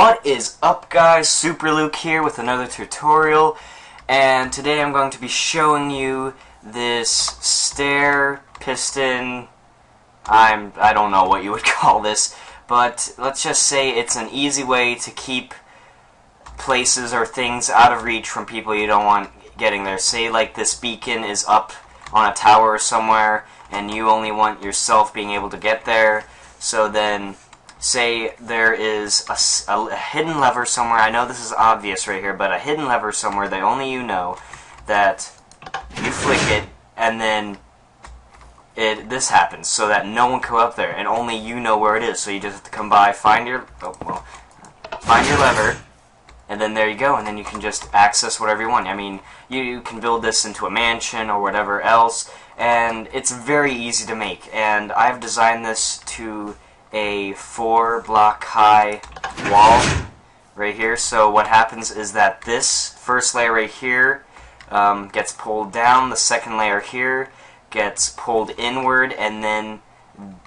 What is up, guys? Super Luke here with another tutorial, and today I'm going to be showing you this stair piston. I don't know what you would call this, but let's just say it's an easy way to keep places or things out of reach from people you don't want getting there. Say like this beacon is up on a tower somewhere and you only want yourself being able to get there, so then say there is a hidden lever somewhere. I know this is obvious right here, but a hidden lever somewhere that only you know, that you flick it and then this happens so that no one can go up there and only you know where it is. So you just have to come by, find your lever, and then there you go, and then you can just access whatever you want. I mean, you can build this into a mansion or whatever else, and it's very easy to make. And I've designed this to a 4-block high wall right here. So what happens is that this first layer right here gets pulled down, the second layer here gets pulled inward, and then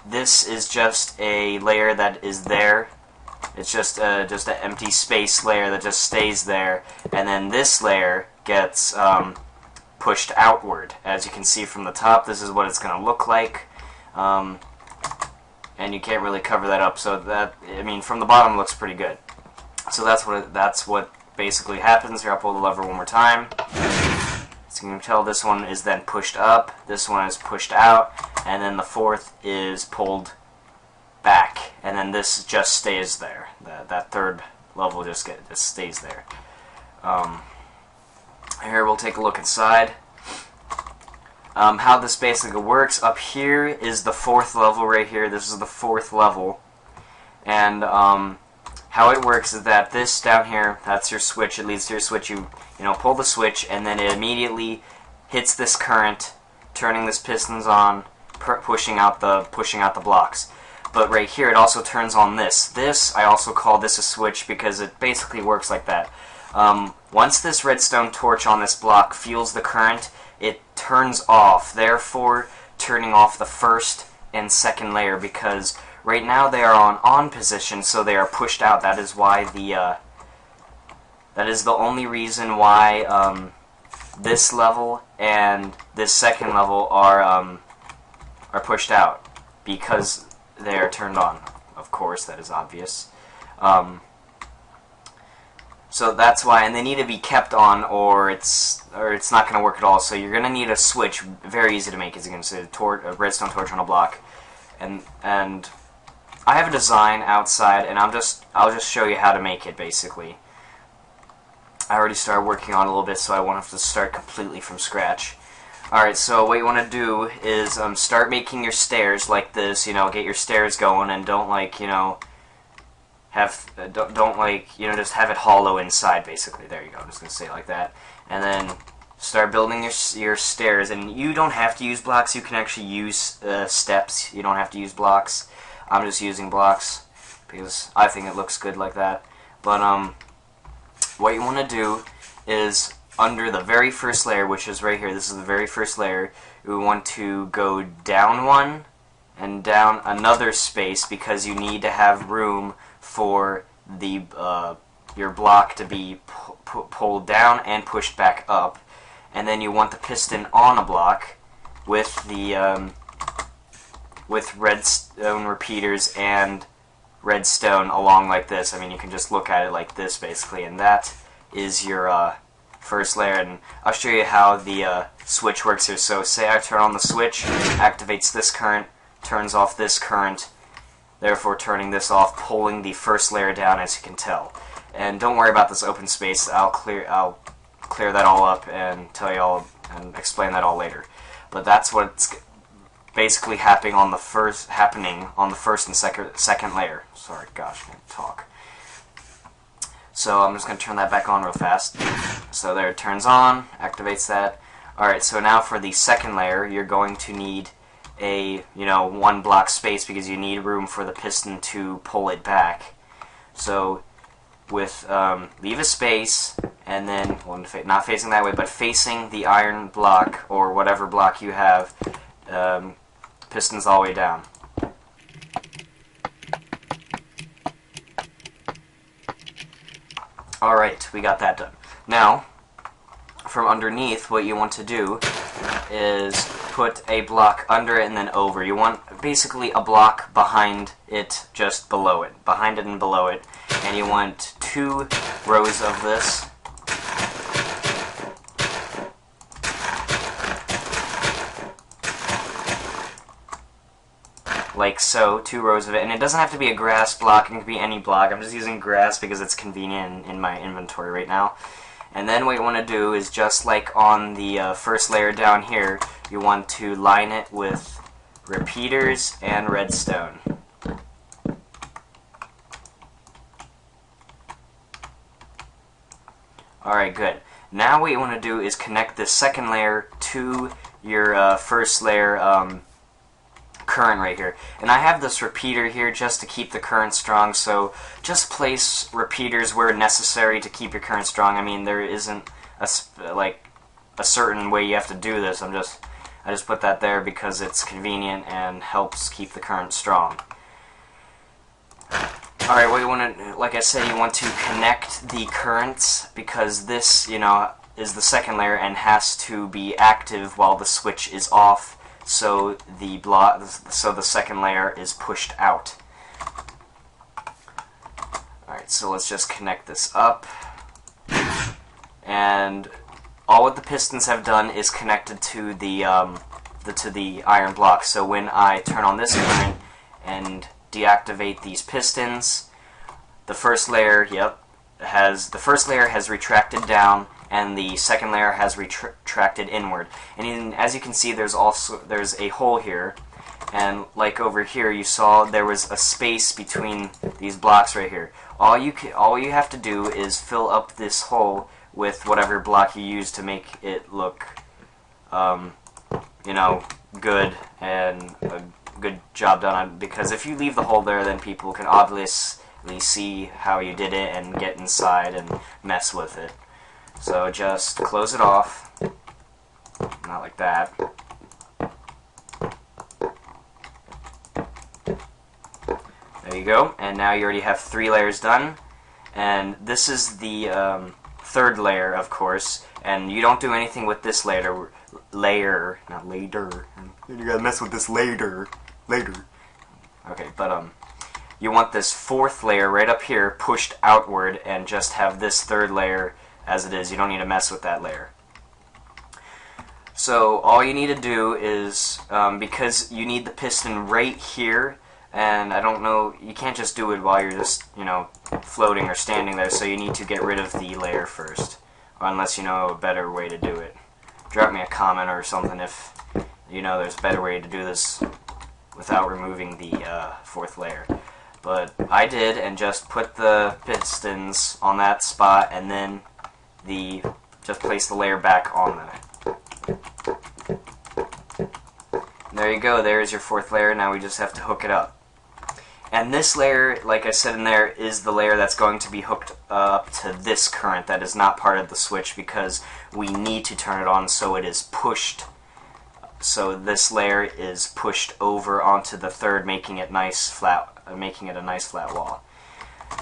this is just a layer that is there. It's just an empty space layer that just stays there, and then this layer gets pushed outward. As you can see from the top, this is what it's going to look like. And you can't really cover that up, so that, I mean, from the bottom it looks pretty good. So that's what basically happens. Here, I'll pull the lever one more time. So you can tell this one is then pushed up, this one is pushed out, and then the fourth is pulled back, and then this just stays there. That third level just stays there. Here, we'll take a look inside. How this basically works, up here is the fourth level right here. This is the fourth level. And how it works is that this down here, that's your switch. It leads to your switch. You pull the switch, and then it immediately hits this current, turning this pistons on, pushing out the blocks. But right here, it also turns on this. This, I also call this a switch because it basically works like that. Once this redstone torch on this block feels the current, it turns off, therefore turning off the first and second layer, because right now they are on position, so they are pushed out. That is why that is the only reason why this level and this second level are pushed out, because they are turned on. Of course, that is obvious. So that's why, and they need to be kept on, or it's not going to work at all. So you're going to need a switch. Very easy to make, as you can see, a redstone torch on a block. And I have a design outside, and I'll just show you how to make it. Basically, I already started working on it a little bit, so I won't have to start completely from scratch. All right. So what you want to do is start making your stairs like this. Get your stairs going, and don't just have it hollow inside, basically. There you go, I'm just going to say it like that. And then start building your stairs, and you don't have to use blocks, you can actually use steps. You don't have to use blocks. I'm just using blocks because I think it looks good like that. But what you want to do is, under the very first layer, which is right here, this is the very first layer, you want to go down one and down another space, because you need to have room for the your block to be pulled down and pushed back up. And then you want the piston on a block with the with redstone repeaters and redstone along like this. I mean, you can just look at it like this basically, and that is your first layer. And I'll show you how the switch works here. So say I turn on the switch, activates this current, turns off this current, therefore turning this off, pulling the first layer down, as you can tell. And don't worry about this open space. I'll clear that all up and tell you all and explain that all later. But that's what's basically happening on the first and second layer. Sorry, gosh, I can't talk. So I'm just going to turn that back on real fast. So there, it turns on, activates that. Alright, so now for the second layer, you're going to need a 1 block space, because you need room for the piston to pull it back. So with leave a space, and then not facing that way, but facing the iron block or whatever block you have, pistons all the way down. Alright, we got that done. Now, from underneath, what you want to do is put a block under it and then over. You want basically a block behind it, just below it. Behind it and below it. And you want 2 rows of this. Like so, 2 rows of it. And it doesn't have to be a grass block, it can be any block. I'm just using grass because it's convenient in my inventory right now. And then what you want to do is, just like on the first layer down here, you want to line it with repeaters and redstone. Alright, good. Now what you want to do is connect this second layer to your first layer current right here. And I have this repeater here just to keep the current strong, so just place repeaters where necessary to keep your current strong. I mean, there isn't a certain way you have to do this. I just put that there because it's convenient and helps keep the current strong. Alright, what you want to, like I said, you want to connect the currents, because this, you know, is the second layer and has to be active while the switch is off. So the second layer is pushed out. Alright, so let's just connect this up. And all what the pistons have done is connected to the iron block. So when I turn on this current and deactivate these pistons, the first layer, has retracted down, and the second layer has retracted inward. And as you can see, there's a hole here, and like over here, you saw there was a space between these blocks right here. All you have to do is fill up this hole with whatever block you use to make it look, you know, good and a good job done. Because if you leave the hole there, then people can obviously see how you did it and get inside and mess with it. So just close it off, not like that. There you go, and now you already have 3 layers done, and this is the third layer, of course, and you don't do anything with this layer, not later, you gotta mess with this later. Okay, but you want this 4th layer right up here pushed outward, and just have this 3rd layer as it is. You don't need to mess with that layer. So all you need to do is, because you need the piston right here, and I don't know, you can't just do it while you're just, you know, floating or standing there, so you need to get rid of the layer first, unless you know a better way to do it. Drop me a comment or something if you know there's a better way to do this without removing the 4th layer. But I did, and just put the pistons on that spot, and then just place the layer back on there. There you go, there's your 4th layer. Now we just have to hook it up. And this layer, like I said in there, is the layer that's going to be hooked up to this current that is not part of the switch, because we need to turn it on so it is pushed. So this layer is pushed over onto the 3rd, making it a nice flat wall.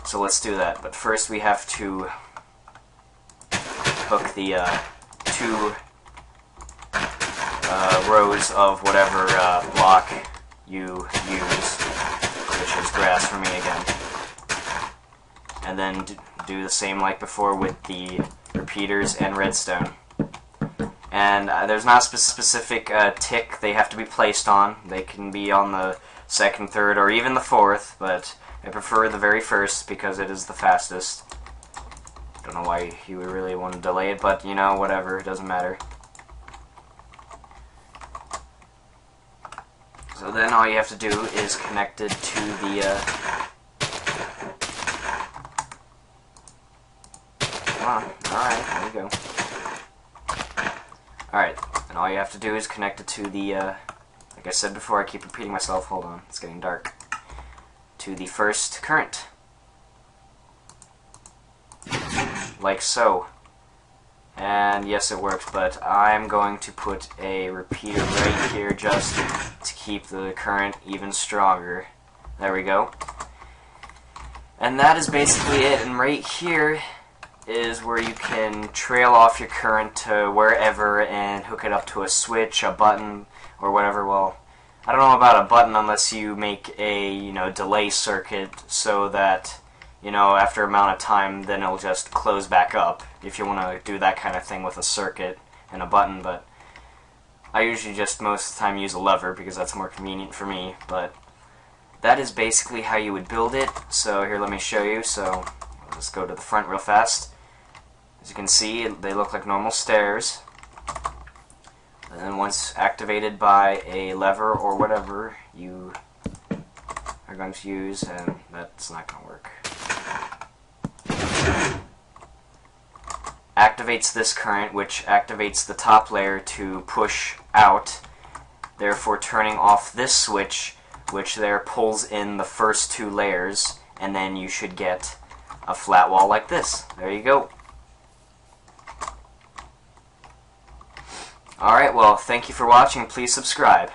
So let's do that. But first we have to hook the 2 rows of whatever block you use, which is grass for me again. And then do the same like before with the repeaters and redstone. And there's not a specific tick they have to be placed on. They can be on the 2nd, 3rd, or even the 4th, but I prefer the very first because it is the fastest. Don't know why you would really want to delay it, but you know, whatever, it doesn't matter. So then all you have to do is connect it to the alright, there you go. Alright, and all you have to do is connect it to the like I said before, I keep repeating myself, hold on, it's getting dark, to the 1st current. Like so. And yes, it works, but I'm going to put a repeater right here just to keep the current even stronger. There we go. And that is basically it. And right here is where you can trail off your current to wherever and hook it up to a switch, a button, or whatever. Well, I don't know about a button unless you make a, delay circuit so that, after a amount of time, then it'll just close back up, if you want to do that kind of thing with a circuit and a button. But I usually just most of the time use a lever because that's more convenient for me. But that is basically how you would build it. So here, let me show you. So let's go to the front real fast. As you can see, they look like normal stairs. And then once activated by a lever or whatever you are going to use, and that's not going to work, activates this current, which activates the top layer to push out, therefore turning off this switch, which there pulls in the first two layers, and then you should get a flat wall like this. There you go. Alright, well, thank you for watching. Please subscribe.